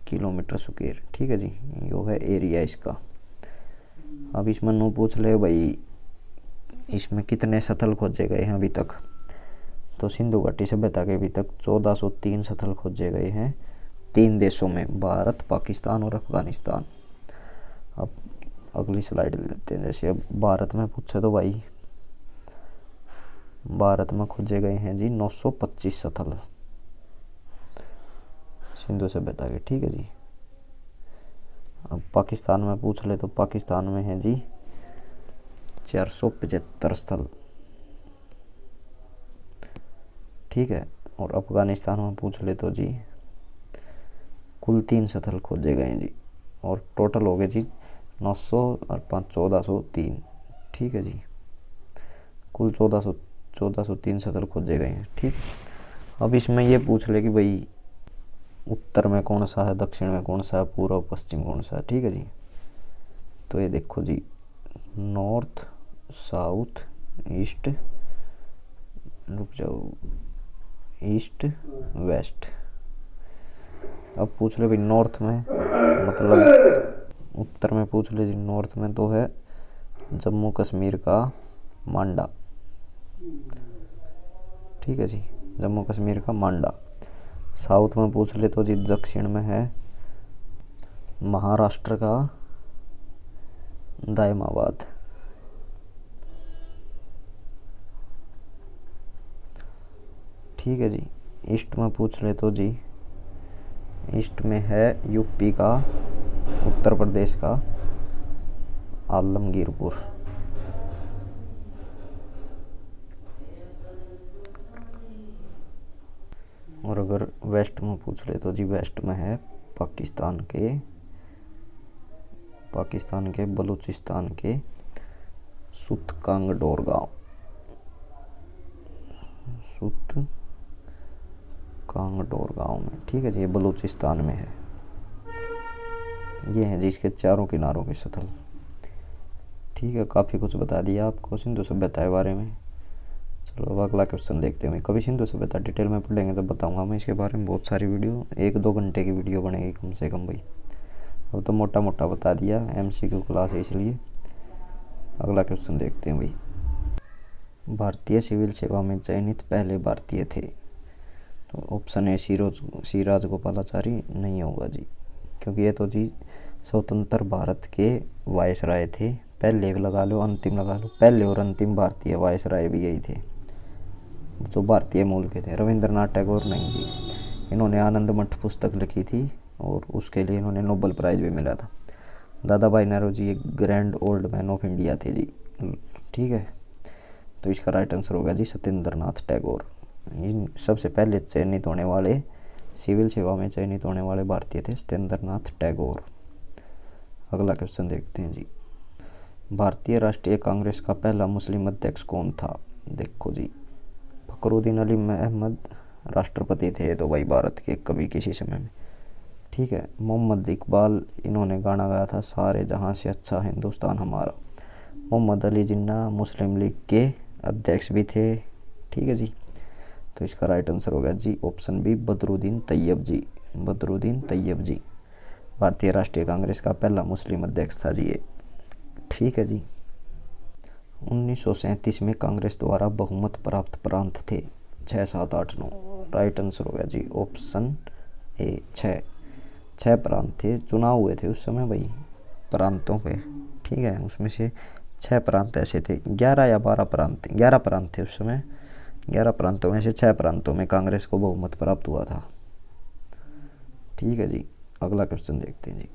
किलोमीटर स्क्वायर। ठीक है जी, यो है एरिया इसका। अब इसमें नो पूछ ले भाई इसमें कितने स्थल खोजे गए हैं अभी तक, तो सिंधु घाटी सभ्यता के अभी तक 1403 स्थल खोजे गए हैं 3 देशों में, भारत, पाकिस्तान और अफगानिस्तान। अब अगली स्लाइड ले लेते हैं। जैसे अब भारत में पूछे तो भाई भारत में खोजे गए हैं जी 925 स्थल सिंधु सभ्यता के। ठीक है जी, अब पाकिस्तान में पूछ ले तो पाकिस्तान में है जी 475 स्थल। ठीक है, और अफगानिस्तान में पूछ ले तो जी कुल 3 स्थल खोजे गए जी, और टोटल हो गए जी 900 और 5 1403। ठीक है जी, कुल 1403 शतल खोजे गए हैं। ठीक, अब इसमें ये पूछ ले कि भाई उत्तर में कौन सा है, दक्षिण में कौन सा है, पूर्व पश्चिम कौन सा है। ठीक है जी, तो ये देखो जी, नॉर्थ, साउथ, ईस्ट, रुक जाओ, ईस्ट, वेस्ट। अब पूछ ले भाई नॉर्थ में, मतलब उत्तर में पूछ ले जी। नॉर्थ में तो है जम्मू कश्मीर का मांडा। ठीक है जी, जम्मू कश्मीर का मांडा। साउथ में पूछ ले तो जी दक्षिण में है महाराष्ट्र का दायमाबाद। ठीक है जी, ईस्ट में पूछ ले तो जी ईस्ट में है यूपी का, उत्तर प्रदेश का आलमगीरपुर। और अगर वेस्ट में पूछ ले तो जी वेस्ट में है पाकिस्तान के बलूचिस्तान के सुतकांगडोर गांव, सुतकांगडोर गांव में। ठीक है जी, ये बलूचिस्तान में है। ये है जी इसके चारों किनारों की सतह। ठीक है, काफ़ी कुछ बता दिया आपको सिंधु सभ्यता के बारे में। चलो अब अगला क्वेश्चन देखते हैं। कभी सिंधु सभ्यता डिटेल में पढ़ेंगे जब बताऊंगा मैं इसके बारे में। बहुत सारी वीडियो, 1-2 घंटे की वीडियो बनेगी कम से कम भाई। अब तो मोटा मोटा बता दिया, MCQ क्लास है इसलिए। अगला क्वेश्चन देखते हैं भाई। भारतीय सिविल सेवा में चयनित पहले भारतीय थे, तो ऑप्शन है सी राजगोपालाचारी नहीं होगा जी, क्योंकि ये तो जी स्वतंत्र भारत के वायसराय थे। पहले लगा लो, अंतिम लगा लो, पहले और अंतिम भारतीय वायसराय भी यही थे जो भारतीय मूल के थे। रविंद्रनाथ टैगोर नहीं जी, इन्होंने आनंद मठ पुस्तक लिखी थी और उसके लिए इन्होंने नोबेल प्राइज़ भी मिला था। दादा भाई नौरोजी एक grand old man of India थे जी। ठीक है, तो इसका राइट आंसर होगा जी सत्येंद्रनाथ टैगोर। इन सबसे पहले चयनित होने वाले, सिविल सेवा में चयनित होने वाले भारतीय थे सत्येंद्रनाथ टैगोर। अगला क्वेश्चन देखते हैं जी। भारतीय राष्ट्रीय कांग्रेस का पहला मुस्लिम अध्यक्ष कौन था? देखो जी, फखरुद्दीन अली अहमद राष्ट्रपति थे तो भाई भारत के कभी किसी समय में। ठीक है, मोहम्मद इकबाल, इन्होंने गाना गाया था सारे जहां से अच्छा हिंदुस्तान हमारा। मोहम्मद अली जिन्ना मुस्लिम लीग के अध्यक्ष भी थे। ठीक है जी, तो इसका राइट आंसर होगा जी ऑप्शन बी बदरुद्दीन तैयब जी। बदरुद्दीन तैयब जी भारतीय राष्ट्रीय कांग्रेस का पहला मुस्लिम अध्यक्ष था जी ये। ठीक है जी, 1937 में कांग्रेस द्वारा बहुमत प्राप्त प्रांत थे 6, 7, 8, 9। राइट आंसर होगा जी ऑप्शन ए 6 प्रांत थे। चुनाव हुए थे उस समय भाई प्रांतों पे। ठीक है, उसमें से 6 प्रांत ऐसे थे, 11 या 12 प्रांत, 11 प्रांत थे उस समय। 11 प्रांतों में से 6 प्रांतों में कांग्रेस को बहुमत प्राप्त हुआ था। ठीक है जी, अगला क्वेश्चन देखते हैं जी।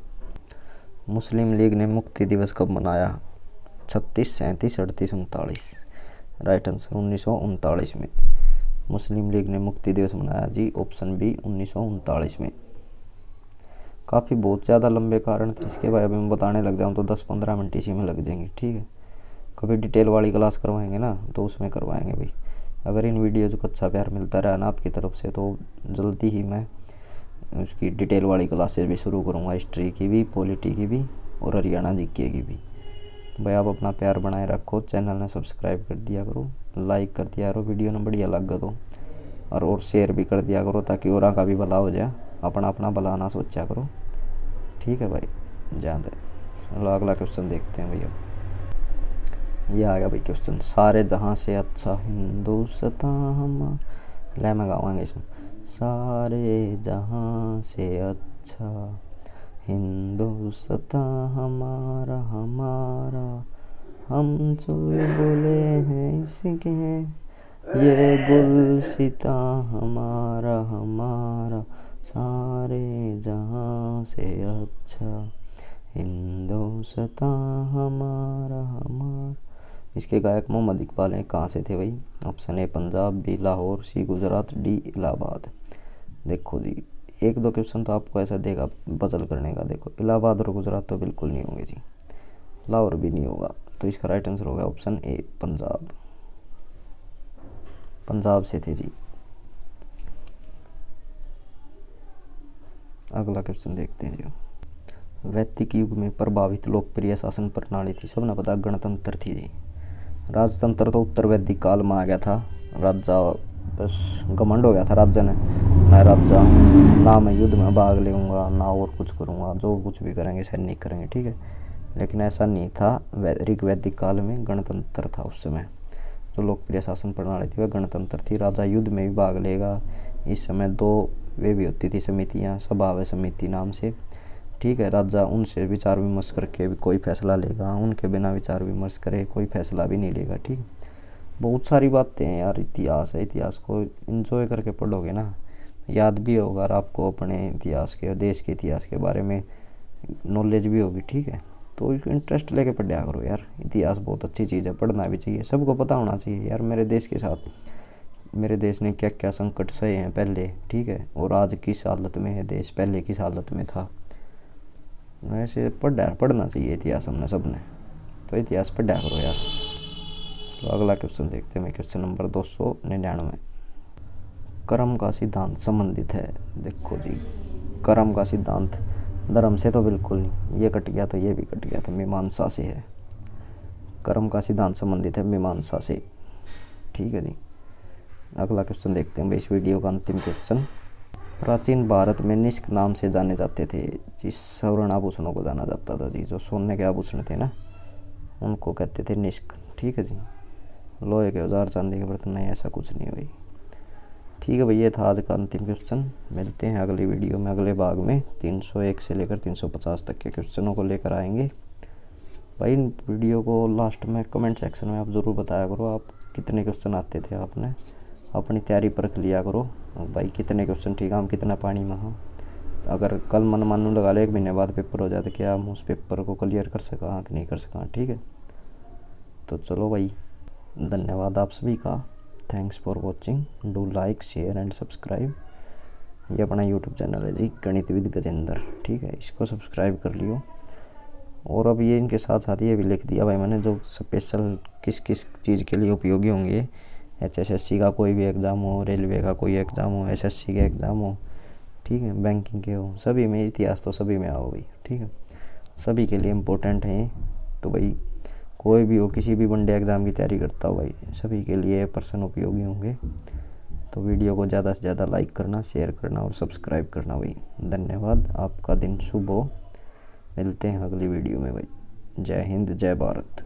मुस्लिम लीग ने मुक्ति दिवस कब मनाया? 36, 37, 38, 39। राइट आंसर 1939 में मुस्लिम लीग ने मुक्ति दिवस मनाया जी, ऑप्शन बी 1939 में। काफ़ी बहुत ज़्यादा लंबे कारण थे इसके भाई, अभी मैं बताने लग जाऊँ तो 10-15 मिनट इसी में लग जाएंगे। ठीक है, कभी डिटेल वाली क्लास करवाएंगे ना तो उसमें करवाएंगे भाई। अगर इन वीडियोज़ को अच्छा प्यार मिलता रहा ना आपकी तरफ से तो जल्दी ही मैं उसकी डिटेल वाली क्लासेज भी शुरू करूँगा, हिस्ट्री की भी, पॉलिटी की भी और हरियाणा जीके की भी। भाई आप अपना प्यार बनाए रखो, चैनल ने सब्सक्राइब कर दिया करो, लाइक कर दिया करो, वीडियो ने बढ़िया लग तो और शेयर भी कर दिया करो ताकि और का भी भला हो जाए। अपना भला ना सोचा करो। ठीक है भाई, ज़्यादा। चलो अगला क्वेश्चन देखते हैं भैया। ये आ गया भाई क्वेश्चन। सारे जहाँ से अच्छा हिंदुस्तान हमारा, ले मैं गावांगे इसमें। सारे जहाँ से अच्छा हिंदुस्तान हमारा हमारा, हम चुलबुले हैं इसके, ये गुलसिता हमारा हमारा, सारे जहाँ से अच्छा हिंदुस्तान हमारा हमारा। इसके गायक मोहम्मद इकबाल हैं। कहाँ से थे भाई? Option A Punjab, B Lahore, C Gujarat, D Allahabad. देखो जी, 1-2 क्वेश्चन तो आपको ऐसा देगा बदल करने का। देखो इलाहाबाद और गुजरात तो बिल्कुल नहीं होंगे जी। लाहौर भी नहीं होगा। तो इसका राइट आंसर होगा ऑप्शन ए पंजाब। पंजाब से थे जी। अगला क्वेश्चन देखते हैं जी। वैदिक युग में प्रभावित लोकप्रिय शासन प्रणाली थी, सबने पता गणतंत्र थी जी। राजतंत्र तो उत्तर वैदिक काल में आ गया था। राजा बस घमंड हो गया था राजा ने, मैं राजा हूँ, ना मैं युद्ध में भाग लूँगा ना और कुछ करूँगा, जो कुछ भी करेंगे सैनिक करेंगे, ठीक है। लेकिन ऐसा नहीं था। वैदिक काल में गणतंत्र था उस समय। जो लोकप्रिय शासन प्रणाली थी वह गणतंत्र थी। राजा युद्ध में भी भाग लेगा। इस समय दो वे भी होती थी समितियाँ, सभा व समिति नाम से, ठीक है। राजा उनसे विचार विमर्श करके भी कोई फैसला लेगा, उनके बिना विचार विमर्श करे कोई फैसला भी नहीं लेगा, ठीक। बहुत सारी बातें हैं यार, इतिहास है। इतिहास को एंजॉय करके पढ़ोगे ना, याद भी होगा और आपको अपने इतिहास के, देश के इतिहास के बारे में नॉलेज भी होगी, ठीक है। तो इसको इंटरेस्ट लेके पढ़ा करो यार। इतिहास बहुत अच्छी चीज़ है, पढ़ना भी चाहिए, सबको पता होना चाहिए यार। मेरे देश के साथ, मेरे देश ने क्या क्या संकट सहे हैं पहले, ठीक है, और आज किस हालत में है देश, पहले किस हालत में था। वैसे पढ़ना चाहिए इतिहास हमने सबने, तो इतिहास पढ़ा करो यार। चलो अगला क्वेश्चन देखते हैं, क्वेश्चन नंबर 299। कर्म का सिद्धांत संबंधित है। देखो जी, कर्म का सिद्धांत धर्म से तो बिल्कुल नहीं, ये कट गया तो ये भी कट गया, तो मीमांसा से है। कर्म का सिद्धांत संबंधित है मीमांसा से, ठीक है जी। अगला क्वेश्चन देखते हैं इस वीडियो का अंतिम क्वेश्चन। प्राचीन भारत में निष्क नाम से जाने जाते थे जिस स्वर्ण आभूषणों को जाना जाता था जी, जो सोने के आभूषण थे ना, उनको कहते थे निष्क, ठीक है जी। लोहे के औजार, चांदी के बर्तन नहीं, ऐसा कुछ नहीं भाई, ठीक है भाई। ये था आज का अंतिम क्वेश्चन। मिलते हैं अगली वीडियो में, अगले भाग में 301 से लेकर 350 तक के क्वेश्चनों को लेकर आएंगे भाई। वीडियो को लास्ट में कमेंट सेक्शन में आप ज़रूर बताया करो आप कितने क्वेश्चन आते थे, आपने अपनी तैयारी परख लिया करो भाई, कितने क्वेश्चन, ठीक है, हम कितना पानी में हाँ। अगर कल मन मानू लगा लो 1 महीने बाद पेपर हो जाए तो क्या हम उस पेपर को क्लियर कर सका कि नहीं कर सका, ठीक है। तो चलो भाई, धन्यवाद आप सभी का। Thanks for watching, do like share and subscribe. ये अपना यूट्यूब चैनल है जी, गणित विद गजेंद्र, ठीक है, इसको सब्सक्राइब कर लियो। और अब ये इनके साथ साथ ये भी लिख दिया भाई मैंने, जो स्पेशल किस किस चीज़ के लिए उपयोगी होंगे। HSSC का कोई भी एग्ज़ाम हो, रेलवे का कोई एग्ज़ाम हो, SSC के एग्ज़ाम हो, ठीक है, बैंकिंग के हो, सभी में इतिहास तो सभी में आओ भाई, ठीक है, सभी के लिए इम्पोर्टेंट है। तो भाई कोई भी हो, किसी भी वनडे एग्ज़ाम की तैयारी करता हो भाई, सभी के लिए पर्सन उपयोगी होंगे। तो वीडियो को ज़्यादा से ज़्यादा लाइक करना, शेयर करना और सब्सक्राइब करना भाई। धन्यवाद, आपका दिन शुभ हो। मिलते हैं अगली वीडियो में भाई। जय हिंद, जय भारत।